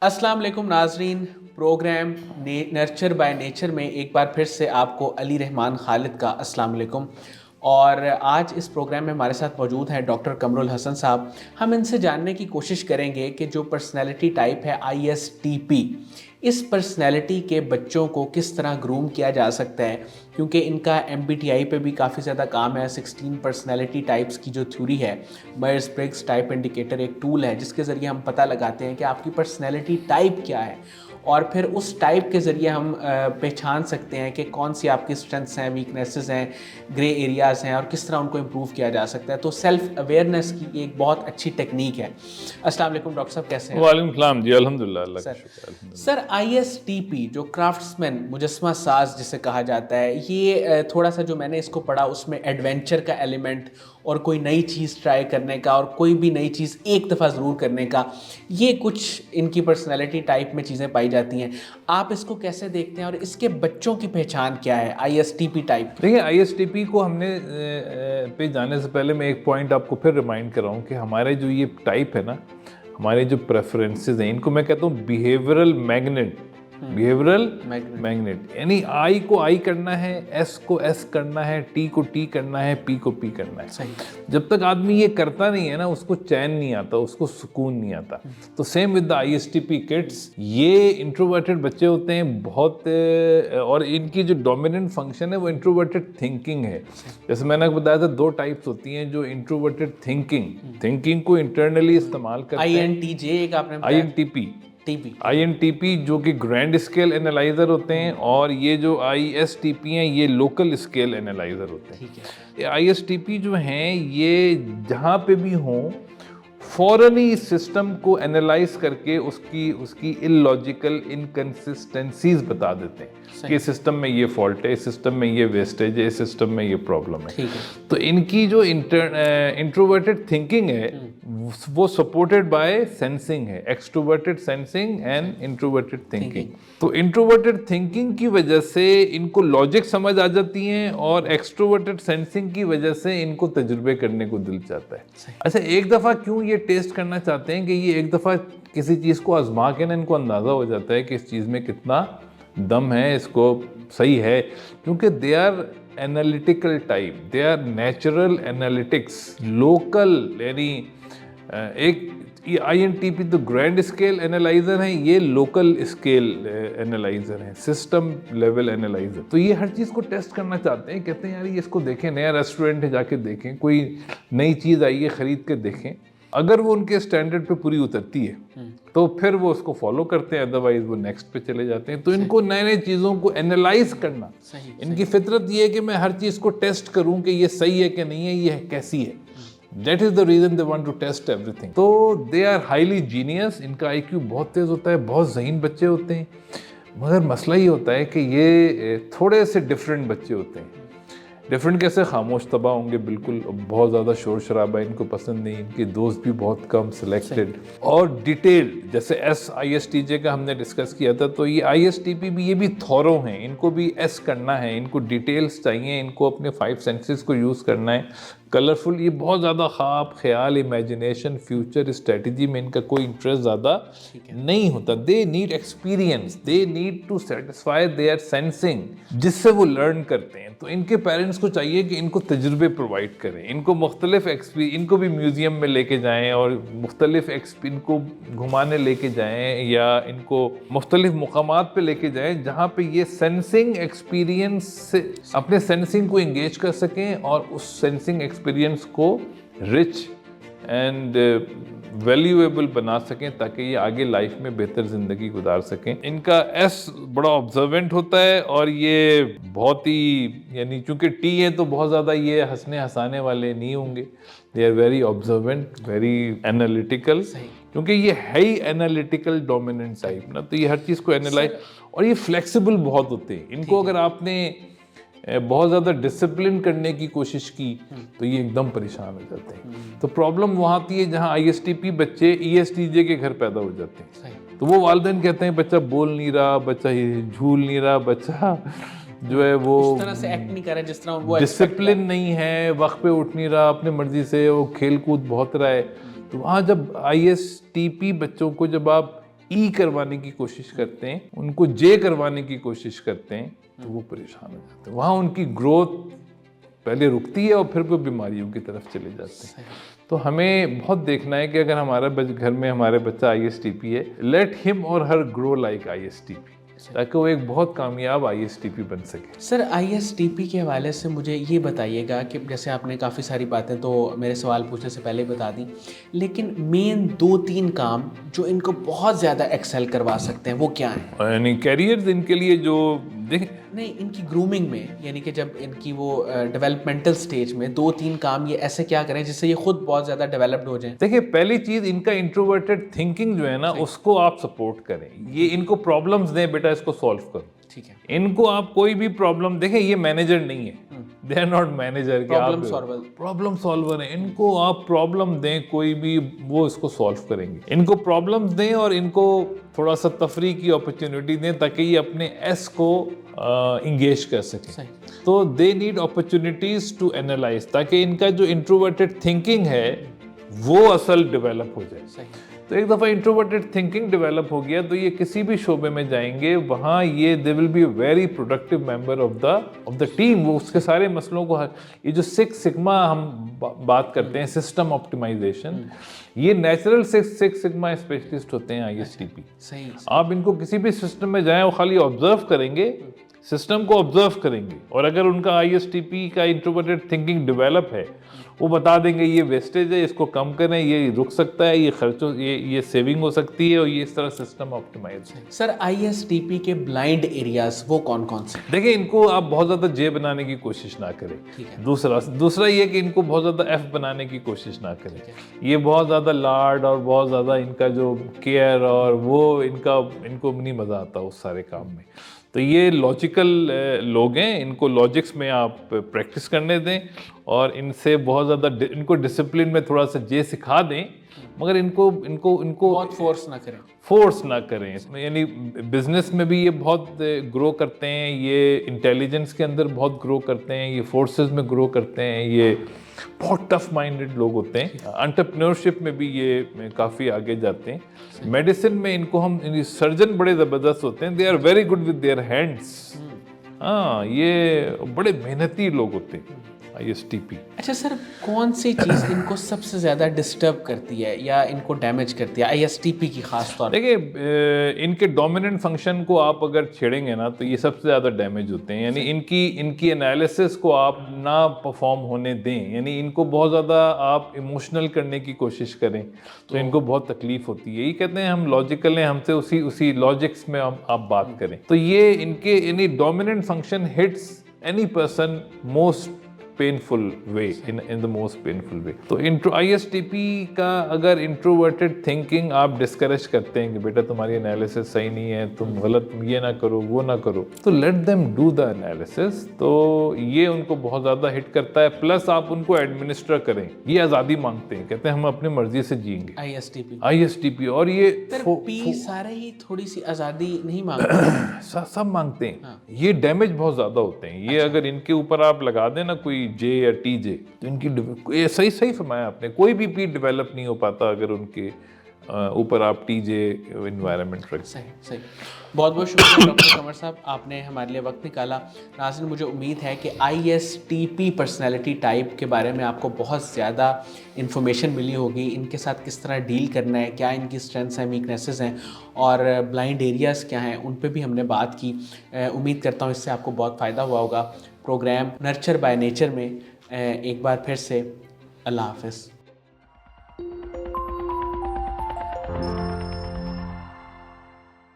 अस्सलाम वालेकुम नाजरीन, प्रोग्राम नर्चर बाय नेचर में एक बार फिर से आपको अली रहमान खालिद का अस्सलाम वालेकुम। और आज इस प्रोग्राम में हमारे साथ मौजूद हैं डॉक्टर कमरुल हसन साहब। हम इनसे जानने की कोशिश करेंगे कि जो पर्सनैलिटी टाइप है ISTP, इस पर्सनैलिटी के बच्चों को किस तरह ग्रूम किया जा सकता है, क्योंकि इनका MBTI पे भी काफ़ी ज़्यादा काम है। 16 पर्सनैलिटी टाइप्स की जो थ्योरी है, मायर्स ब्रिग्स टाइप इंडिकेटर एक टूल है जिसके ज़रिए हम पता लगाते हैं कि आपकी पर्सनैलिटी टाइप क्या है, और फिर उस टाइप के ज़रिए हम पहचान सकते हैं कि कौन सी आपकी स्ट्रेंथ्स हैं, वीकनेसेस हैं, ग्रे एरियाज़ हैं, और किस तरह उनको इम्प्रूव किया जा सकता है। तो सेल्फ अवेयरनेस की एक बहुत अच्छी टेक्निक है। अस्सलाम वालेकुम डॉक्टर साहब, कैसे हैं? वालेकुम सलाम जी, अल्हम्दुलिल्लाह, अल्लाह का शुक्र, अल्हम्दुलिल्लाह। सर, ISTP जो क्राफ्ट्समैन मुजस्समा साज जिसे कहा जाता है, ये थोड़ा सा जो मैंने इसको पढ़ा उसमें एडवेंचर का एलिमेंट और कोई नई चीज़ ट्राई करने का और कोई भी नई चीज़ एक दफ़ा ज़रूर करने का, ये कुछ इनकी पर्सनैलिटी टाइप में चीज़ें पाई जाती हैं। आप इसको कैसे देखते हैं और इसके बच्चों की पहचान क्या है ISTP टाइप? देखिए, ISTP को हमने पे जाने से पहले मैं एक पॉइंट आपको फिर रिमाइंड कर रहा हूँ कि हमारे जो ये टाइप है ना, हमारे जो प्रेफरेंसेस हैं, इनको मैं कहता हूँ बिहेवियरल मैग्नेट। बिहेवियरल मैग्नेट यानी I को I करना है, S को S करना है, T को T करना है, P को P करना है। सही। जब तक आदमी ये करता नहीं है ना, उसको चैन नहीं आता, उसको सुकून नहीं आता। तो same with the ISTP kids, ये इंट्रोवर्टेड बच्चे होते हैं बहुत, और इनकी जो डोमिनेंट फंक्शन है वो इंट्रोवर्टेड थिंकिंग है। जैसे मैंने आपको बताया था, दो टाइप्स होती हैं जो इंट्रोवर्टेड थिंकिंग को इंटरनली इस्तेमाल करते हैं। INTJ एक आपने बताया। INTP जो कि ग्रैंड स्केल एनालाइजर होते हैं, और ये जो ISTP हैं ये लोकल स्केल एनालाइजर होते हैं। ठीक है। ISTP जो हैं ये जहाँ पे भी हों फौरन ही इस सिस्टम को एनालाइज करके उसकी इलॉजिकल इनकंसिस्टेंसीज बता देते हैं कि इस सिस्टम में ये फॉल्ट है, इस सिस्टम में ये वेस्टेज है, इस सिस्टम में ये प्रॉब्लम है। तो इनकी जो इंट्रोवर्टेड थिंकिंग है वो सपोर्टेड बाय सेंसिंग है, extroverted sensing and introverted thinking. तो इंट्रोवर्टेड थिंकिंग की वजह से इनको लॉजिक समझ आ जाती हैं, और एक्सट्रोवर्टेड सेंसिंग की वजह से इनको तजुर्बे करने को दिल चाहता है। अच्छा, एक दफ़ा क्यों ये टेस्ट करना चाहते हैं कि ये एक दफ़ा किसी चीज़ को आजमा के ना इनको अंदाज़ा हो जाता है कि इस चीज़ में कितना दम है, इसको सही है, क्योंकि they are analytical type, they are natural analytics, local, यानी एक INTP तो ग्रैंड स्केल एनालाइजर हैं, ये लोकल स्केल एनालाइजर हैं, सिस्टम लेवल एनालाइजर। तो ये हर चीज़ को टेस्ट करना चाहते हैं, कहते हैं यार ये इसको देखें, नया रेस्टोरेंट है जाके देखें, कोई नई चीज़ आई है ख़रीद के देखें। अगर वो उनके स्टैंडर्ड पे पूरी उतरती है तो फिर वो उसको फॉलो करते हैं, अदरवाइज वो नेक्स्ट पे चले जाते हैं। तो इनको नए नए चीज़ों को एनालाइज करना, इनकी फितरत ये है कि मैं हर चीज़ को टेस्ट करूं कि ये सही है कि नहीं है, ये कैसी है। That is the reason they want to test everything. तो they are highly genius, इनका IQ बहुत तेज़ होता है, बहुत ज़हीन बच्चे होते हैं। मगर मसला ये होता है कि ये थोड़े से डिफरेंट बच्चे होते हैं। डिफरेंट कैसे? खामोश तबाह होंगे बिल्कुल, बहुत ज़्यादा शोर शराबा इनको पसंद नहीं, इनके दोस्त भी बहुत कम, सिलेक्टेड और डिटेल्ड। जैसे ISTJ का हमने डिस्कस किया था, तो ये ISTP भी, ये भी थॉरो हैं, इनको भी S करना है, इनको डिटेल्स चाहिए, इनको अपने 5 सेंसेस को यूज़ करना है। कलरफुल, ये बहुत ज़्यादा ख्वाब, ख्याल, इमेजिनेशन, फ्यूचर स्ट्रेटजी में इनका कोई इंटरेस्ट ज़्यादा नहीं होता। They need experience, they need to satisfy their sensing, जिससे वो लर्न करते हैं। तो इनके पेरेंट्स को चाहिए कि इनको तजुर्बे प्रोवाइड करें, इनको मुख्तलिफ इनको भी म्यूज़ियम में लेके जाएं और मुख्तलिफ इनको घुमाने लेके जाएं, या इनको मुख्तलिफ मुकामात पे लेके जाएं जहाँ पे ये सेंसिंग एक्सपीरियंस से अपने सेंसिंग को इंगेज कर सकें और उस सेंसिंग एक्सपीरियंस को रिच एंड वैल्यूएबल बना सकें, ताकि ये आगे लाइफ में बेहतर ज़िंदगी गुजार सकें। इनका S बड़ा ऑब्जर्वेंट होता है, और ये बहुत ही, यानी चूँकि T है तो बहुत ज़्यादा ये हंसने हंसाने वाले नहीं होंगे। They are very observant, very analytical, क्योंकि ये है ही एनालिटिकल डोमिनेंट टाइप ना, तो ये हर चीज़ को एनालाइज, और ये फ्लेक्सिबल बहुत होते हैं। इनको अगर आपने बहुत ज़्यादा डिसिप्लिन करने की कोशिश की तो ये एकदम परेशान हो जाते हैं। तो प्रॉब्लम वहाँ आती है जहाँ ISTP बच्चे ESTJ के घर पैदा हो जाते हैं। तो वो वालिदैन कहते हैं बच्चा बोल नहीं रहा, बच्चा झूल नहीं रहा, बच्चा جو ہے وہ اس طرح سے ایکٹ نہیں کر رہا جس طرح وہ ڈسپلن نہیں ہے, وقت پہ اٹھ نہیں رہا, اپنے مرضی سے وہ کھیل کود بہت رہا ہے. تو وہاں جب ISTP بچوں کو جب آپ ای کروانے کی کوشش کرتے ہیں, ان کو جے کروانے کی کوشش کرتے ہیں, تو وہ پریشان ہو جاتے ہیں. وہاں ان کی گروتھ پہلے رکتی ہے اور پھر وہ بیماریوں کی طرف چلے جاتے ہیں. تو ہمیں بہت دیکھنا ہے کہ اگر ہمارا گھر میں ہمارے بچہ ISTP ہے, لیٹ ہم اور ہر گرو لائک ISTP, تاکہ وہ ایک بہت کامیاب ISTP بن سکے. سر ISTP کے حوالے سے مجھے یہ بتائیے گا کہ جیسے آپ نے کافی ساری باتیں تو میرے سوال پوچھنے سے پہلے بتا دیں, لیکن مین 2-3 کام جو ان کو بہت زیادہ ایکسل کروا سکتے ہیں وہ کیا ہیں؟ یعنی کیریئرز ان کے لیے جو دیکھیں, نہیں, ان کی گرومنگ میں, یعنی کہ جب ان کی وہ ڈیولپمنٹل سٹیج میں 2-3 کام یہ ایسے کیا کریں جس سے یہ خود بہت زیادہ ڈیولپڈ ہو جائیں. دیکھیں پہلی چیز ان کا انٹروورٹڈ تھنکنگ جو ہے نا, اس کو آپ سپورٹ کریں. یہ ان کو پرابلمز دیں, بیٹا اس کو سالو کرو. ٹھیک ہے, ان کو آپ کوئی بھی پرابلم, دیکھیں یہ مینیجر نہیں ہے, دے آر ناٹ مینیجر کہ آپ پرابلم سالور ہیں. ان کو آپ پرابلم دیں کوئی بھی, وہ اس کو سالو کریں گے. ان کو پرابلمز دیں اور ان کو تھوڑا سا تفریح کی اپرچونٹی دیں تاکہ یہ اپنے ایس کو انگیج کر سکیں. تو they need opportunities to analyse, تاکہ ان کا جو انٹروورٹڈ تھنکنگ ہے وہ اصل ڈیولپ ہو جائے. تو ایک دفعہ انٹروورٹڈ تھنکنگ ڈیولپ ہو گیا تو یہ کسی بھی شعبے میں جائیں گے, وہاں یہ they will be a very productive member of the team. وہ اس کے سارے مسئلوں کو, یہ جو 6 سگما ہم بات کرتے ہیں, سسٹم آپٹیمائزیشن, یہ نیچرل 6 سگما اسپیشلسٹ ہوتے ہیں ISTP. آپ ان کو کسی بھی سسٹم میں جائیں, وہ خالی آبزرو کریں گے, سسٹم کو آبزرو کریں گے, اور اگر ان کا ISTP کا انٹروورٹڈ تھنکنگ ڈیولپ ہے, وہ بتا دیں گے یہ ویسٹیج ہے, اس کو کم کریں, یہ رک سکتا ہے, یہ خرچوں, یہ سیونگ ہو سکتی ہے, اور یہ اس طرح سسٹم آپٹیمائز ہے. سر ISTP کے بلائنڈ ایریاز وہ کون کون سے؟ دیکھیں ان کو آپ بہت زیادہ جے بنانے کی کوشش نہ کریں. دوسرا یہ کہ ان کو بہت زیادہ ایف بنانے کی کوشش نہ کریں. یہ بہت زیادہ لاڈ اور بہت زیادہ ان کا جو کیئر اور وہ ان کو نہیں مزہ آتا اس سارے کام میں. تو یہ لاجیکل لوگ ہیں, ان کو لاجکس میں آپ پریکٹس کرنے دیں, اور ان سے بہت زیادہ ان کو ڈسپلن میں تھوڑا سا جے سکھا دیں, مگر ان کو بہت فورس نہ کریں. یعنی بزنس میں بھی یہ بہت گرو کرتے ہیں, یہ انٹیلیجنس کے اندر بہت گرو کرتے ہیں, یہ فورسز میں گرو کرتے ہیں, یہ بہت ٹف مائنڈڈ لوگ ہوتے ہیں. انٹرپرینورشپ میں بھی یہ کافی آگے جاتے ہیں. میڈیسن میں ان کو ہم سرجن بڑے زبردست ہوتے ہیں, they are very good with their hands. ہاں, یہ بڑے محنتی لوگ ہوتے ہیں ISTP. اچھا سر, کون سی چیز ان کو سب سے زیادہ ڈسٹرب کرتی ہے یا ان کو ڈیمیج کرتی ہے ISTP کی خاص طور پر؟ دیکھیں ان کے ڈومیننٹ فنکشن کو آپ اگر چھیڑیں گے نا, تو یہ سب سے زیادہ ڈیمیج ہوتے ہیں. یعنی ان کی انالیسس کو آپ نہ پرفارم ہونے دیں. یعنی ان کو بہت زیادہ آپ ایموشنل کرنے کی کوشش کریں تو ان کو بہت تکلیف ہوتی ہے. یہ کہتے ہیں ہم لاجیکل ہیں, ہم سے اسی لاجکس میں آپ بات کریں. تو یہ ان کے یعنی dominant function hits any person most painful way, in the most painful way. تو ISTP کا اگر انٹروورٹڈ تھنکنگ آپ ڈسکریج کرتے ہیں کہ بیٹا تمہاری انالیسس صحیح نہیں ہے, تم غلط, یہ نہ کرو, وہ نہ کرو, تو let them do the analysis. تو یہ ان کو بہت زیادہ ہٹ کرتا ہے. پلس آپ ان کو ایڈمنسٹر کریں, یہ آزادی مانگتے ہیں, کہتے ہیں ہم اپنی مرضی سے جئیں گے. ISTP اور یہ سارے ہی تھوڑی سی آزادی نہیں مانگتے, سب مانگتے ہیں. یہ ڈیمیج بہت زیادہ ہوتے ہیں. یہ اگر ان کے اوپر آپ لگا دیں نا کوئی جے یا ٹی جے, تو ان کی صحیح فرمایا آپ نے, کوئی بھی پی ڈیولپ نہیں ہو پاتا اگر ان کے اوپر آپ ٹی جے انوائرمنٹ رکھ. صحیح. بہت بہت شکریہ ڈاکٹر قمر صاحب, آپ نے ہمارے لیے وقت نکالا. ناظرین, مجھے امید ہے کہ ISTP پرسنالٹی ٹائپ کے بارے میں آپ کو بہت زیادہ انفارمیشن ملی ہوگی. ان کے ساتھ کس طرح ڈیل کرنا ہے, کیا ان کی اسٹرینتھس ہیں, ویکنیسز ہیں, اور بلائنڈ ایریاز کیا ہیں, ان پہ بھی ہم نے بات کی. امید کرتا ہوں اس سے آپ کو بہت فائدہ ہوا ہوگا. پروگرام نرچر بائی نیچر میں ایک بار پھر سے اللہ حافظ.